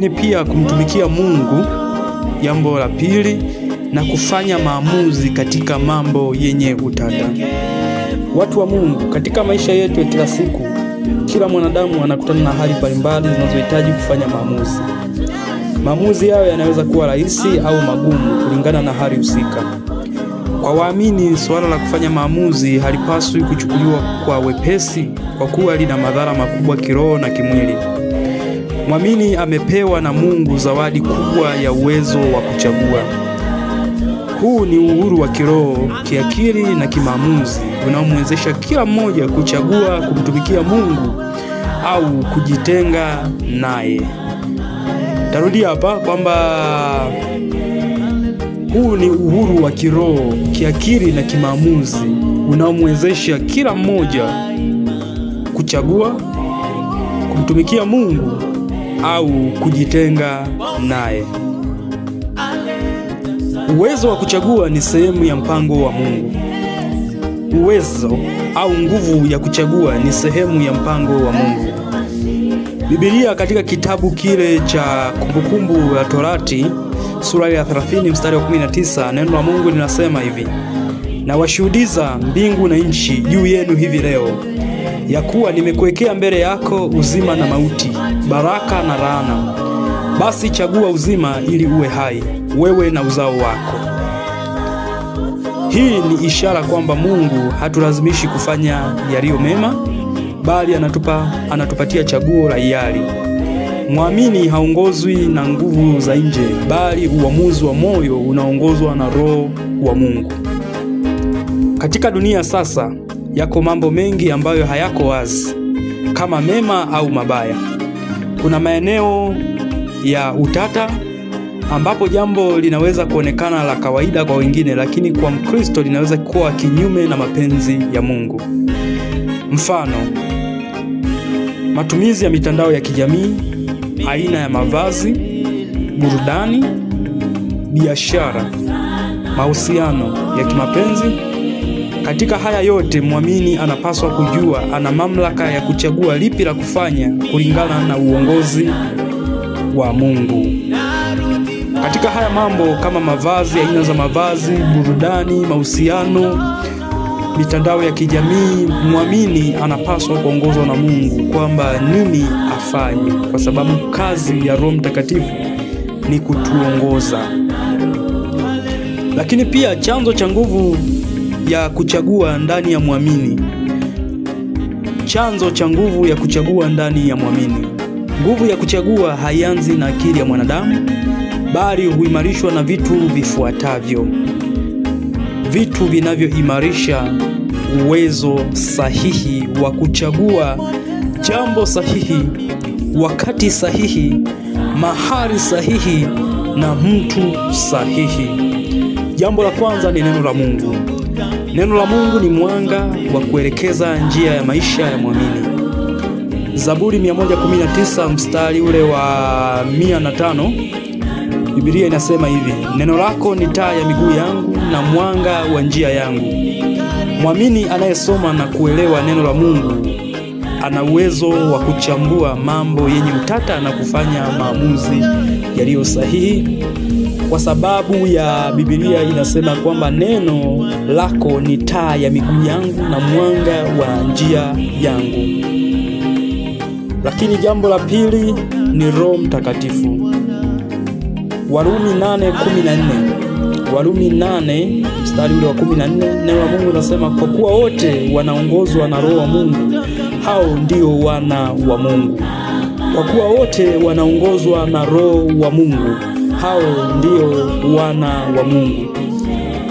Lakini pia kumtumikia Mungu, jambo la pili, na kufanya maamuzi katika mambo yenye utata. Watu wa Mungu, katika maisha yetu ya kila siku, kila mwanadamu anakutana na hali mbalimbali zinazohitaji kufanya maamuzi. Maamuzi hayo yanaweza kuwa rahisi au magumu kulingana na hali husika. Kwa waamini, suala la kufanya maamuzi halipaswi kuchukuliwa kwa wepesi, kwa kuwa lina madhara makubwa kiroho na kimwili. Mwamini amepewa na Mungu zawadi kubwa ya uwezo wa kuchagua. Huu ni uhuru wa kiroho, kiakili na kimaamuzi unaomwezesha kila mmoja kuchagua kumtumikia Mungu au kujitenga naye. Tarudia hapa kwamba huu ni uhuru wa kiroho, kiakili na kimaamuzi unaomwezesha kila mmoja kuchagua kumtumikia Mungu au kujitenga naye. Uwezo wa kuchagua ni sehemu ya mpango wa Mungu. Uwezo au nguvu ya kuchagua ni sehemu ya mpango wa Mungu. Biblia katika kitabu kile cha Kumbukumbu la Torati sura ya 30 mstari wa 19, neno la Mungu linasema hivi: na washuhudiza mbingu na nchi juu yenu hivi leo, ya kuwa nimekuwekea mbele yako uzima na mauti, baraka na laana. Basi chagua uzima ili uwe hai, wewe na uzao wako. Hii ni ishara kwamba Mungu hatulazimishi kufanya yaliyo mema, bali anatupatia chaguo la hiari. Mwamini haongozwi na nguvu za nje, bali uamuzi wa moyo unaongozwa na Roho wa Mungu. Katika dunia sasa, yako mambo mengi ambayo hayako wazi, kama mema au mabaya. Kuna maeneo ya utata ambapo jambo linaweza kuonekana la kawaida kwa wengine, lakini kwa Mkristo linaweza kuwa kinyume na mapenzi ya Mungu. Mfano, matumizi ya mitandao ya kijamii, aina ya mavazi, burudani, biashara, mahusiano ya kimapenzi. Katika haya yote, mwamini anapaswa kujua ana mamlaka ya kuchagua lipi la kufanya kulingana na uongozi wa Mungu. Katika haya mambo kama mavazi, aina za mavazi, burudani, mahusiano, mitandao ya kijamii, mwamini anapaswa kuongozwa na Mungu kwamba nini afanye, kwa sababu kazi ya Roho Mtakatifu ni kutuongoza. Lakini pia chanzo cha nguvu ya kuchagua ndani ya mwamini. Chanzo cha nguvu ya kuchagua ndani ya mwamini. Nguvu ya kuchagua haianzi na akili ya mwanadamu, bali huimarishwa na vitu vifuatavyo. Vitu vinavyoimarisha uwezo sahihi wa kuchagua jambo sahihi, wakati sahihi, mahali sahihi na mtu sahihi. Jambo la kwanza ni neno la Mungu. Neno la Mungu ni mwanga wa kuelekeza njia ya maisha ya mwamini. Zaburi 119 mstari ule wa 105, Biblia inasema hivi: neno lako ni taa ya miguu yangu na mwanga wa njia yangu. Mwamini anayesoma na kuelewa neno la Mungu ana uwezo wa kuchambua mambo yenye utata na kufanya maamuzi yaliyo sahihi, kwa sababu ya Biblia inasema kwamba neno lako ni taa ya miguu yangu na mwanga wa njia yangu. Lakini jambo la pili ni Roho Mtakatifu. Warumi 8:14. Warumi 8 mstari ule wa 14, neno la Mungu linasema kwa kuwa wote wanaongozwa na Roho wa Mungu, hao ndio wana wa Mungu. Kwa kuwa wote wanaongozwa na Roho wa Mungu, hao ndio wana wa Mungu.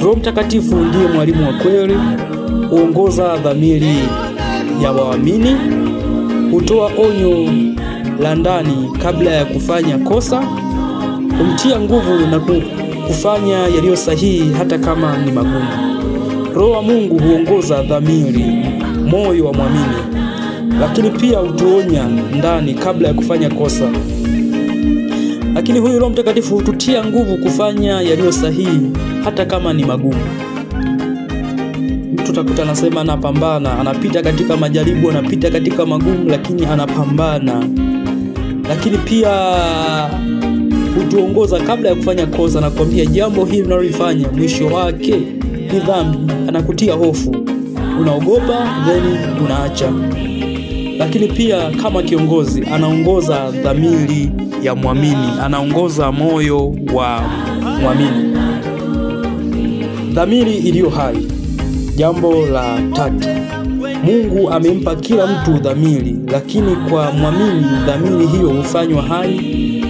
Roho Mtakatifu ndiye mwalimu wa kweli, huongoza dhamiri ya waamini, hutoa onyo la ndani kabla ya kufanya kosa, humtia nguvu na kufanya yaliyo sahihi hata kama ni magumu. Roho wa Mungu huongoza dhamiri, moyo wa mwamini, lakini pia hutuonya ndani kabla ya kufanya kosa. Lakini huyu Roho Mtakatifu hututia nguvu kufanya yaliyo sahihi hata kama ni magumu. Mtu utakuta anasema anapambana, anapita katika majaribu, anapita katika magumu, lakini anapambana. Lakini pia kutuongoza kabla ya kufanya kosa na kuambia jambo hili unalofanya mwisho wake ni dhambi. Anakutia hofu, unaogopa, then unaacha. Lakini pia kama kiongozi anaongoza dhamiri ya muamini, anaongoza moyo wa muamini, dhamiri iliyo hai. Jambo la tatu, Mungu amempa kila mtu dhamiri, lakini kwa muamini dhamiri hiyo hufanywa hai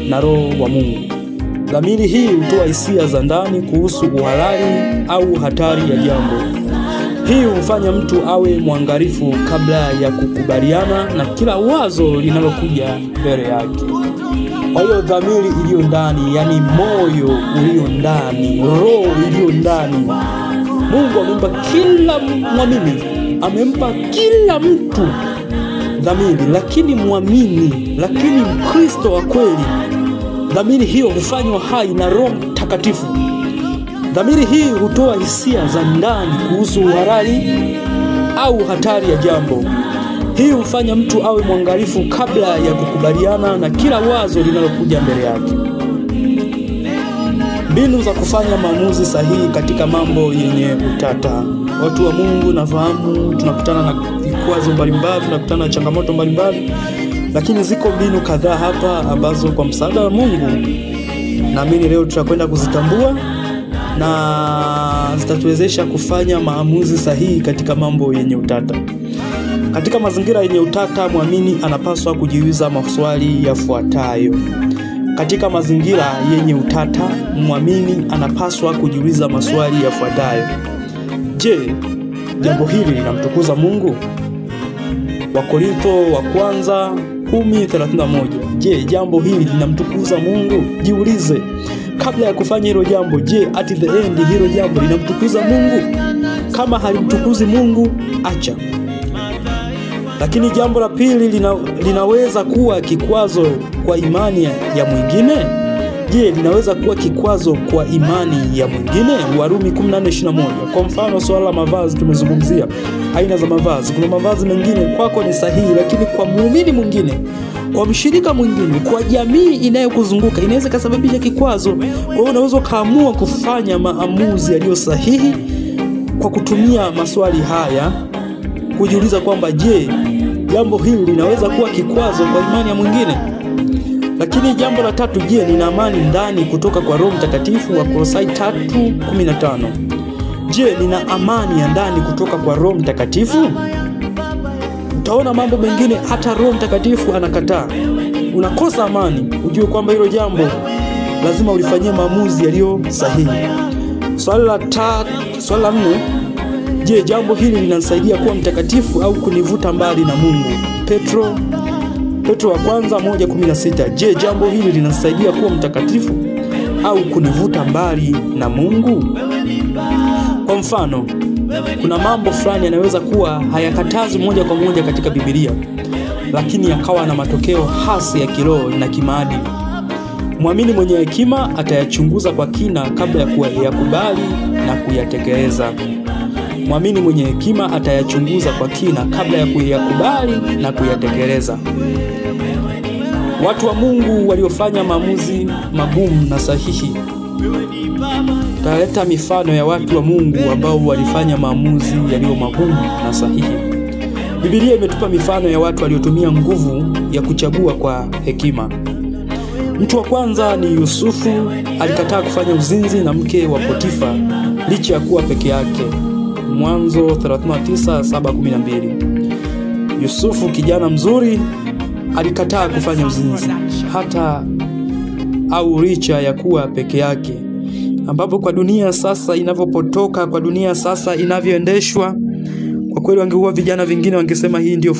na Roho wa Mungu. Dhamiri hii hutoa hisia za ndani kuhusu uhalali au hatari ya jambo. Hii humfanya mtu awe mwangalifu kabla ya kukubaliana na kila wazo linalokuja mbele yake. Kwa hiyo dhamiri iliyo ndani, yani moyo ulio ndani, roho iliyo ndani, Mungu amempa kila muamini, amempa kila mtu dhamiri. Lakini muamini, lakini Mkristo wa kweli, dhamiri hiyo hufanywa hai na Roho Mtakatifu. Dhamiri hii hutoa hisia za ndani kuhusu uhalali au hatari ya jambo. Hii humfanya mtu awe mwangalifu kabla ya kukubaliana na kila wazo linalokuja mbele yake. Mbinu za kufanya maamuzi sahihi katika mambo yenye utata. Watu wa Mungu, nafahamu tunakutana na vikwazo mbalimbali, tunakutana na changamoto mbalimbali, lakini ziko mbinu kadhaa hapa ambazo kwa msaada wa Mungu naamini leo tutakwenda kuzitambua na zitatuwezesha kufanya maamuzi sahihi katika mambo yenye utata. Katika mazingira yenye utata, muamini anapaswa kujiuliza maswali yafuatayo. Katika mazingira yenye utata, muamini anapaswa kujiuliza maswali yafuatayo. Je, jambo hili linamtukuza Mungu? Wakorintho wa kwanza 10:31. Je, jambo hili linamtukuza Mungu? Jiulize kabla ya kufanya hilo jambo, je, at the end hilo jambo linamtukuza Mungu? Kama halimtukuzi Mungu, acha. Lakini jambo la pili, linaweza kuwa kikwazo kwa imani ya mwingine. Je, linaweza kuwa kikwazo kwa imani ya mwingine? Warumi 14:21. Kwa mfano, swala la mavazi tumezungumzia aina za mavazi. Kuna mavazi mengine kwako ni sahihi, lakini kwa muumini mwingine, kwa mshirika mwingine, kwa jamii inayokuzunguka inaweza kusababisha kikwazo. Kwa hiyo unaweza kaamua kufanya maamuzi yaliyo sahihi kwa kutumia maswali haya, kujiuliza kwamba je, jambo hili linaweza kuwa kikwazo kwa imani ya mwingine? Lakini jambo la tatu, je, nina amani ndani kutoka kwa Roho Mtakatifu? Wakolosai 3:15. Je, nina amani ya ndani kutoka kwa Roho Mtakatifu? Utaona mambo mengine hata Roho Mtakatifu anakataa. Unakosa amani, ujue kwamba hilo jambo lazima ulifanyie maamuzi yaliyo sahihi. Swali la 4, je, jambo hili linanisaidia kuwa mtakatifu au kunivuta mbali na Mungu? Petro wa kwanza 1:16. Je, jambo hili linanisaidia kuwa mtakatifu au kunivuta mbali na Mungu? Kwa mfano, kuna mambo fulani yanaweza kuwa hayakatazi moja kwa moja katika Biblia, lakini yakawa na matokeo hasi ya kiroho na kimaadili. Muamini mwenye hekima atayachunguza kwa kina kabla ya kuyakubali na kuyatekeleza. Muamini mwenye hekima atayachunguza kwa kina kabla ya kuyakubali na kuyatekeleza. Watu wa Mungu waliofanya maamuzi magumu na sahihi. Tutaleta mifano ya watu wa Mungu ambao walifanya maamuzi yaliyo magumu na sahihi. Biblia imetupa mifano ya watu waliotumia nguvu ya kuchagua kwa hekima. Mtu wa kwanza ni Yusufu. Alikataa kufanya uzinzi na mke wa Potifa licha ya kuwa peke yake. Mwanzo 39:7-12. Yusufu, kijana mzuri, alikataa kufanya uzinzi hata au licha ya kuwa peke yake. Ambapo kwa dunia sasa inavyopotoka, kwa dunia sasa inavyoendeshwa, kwa kweli wangekuwa vijana vingine wangesema hii ndio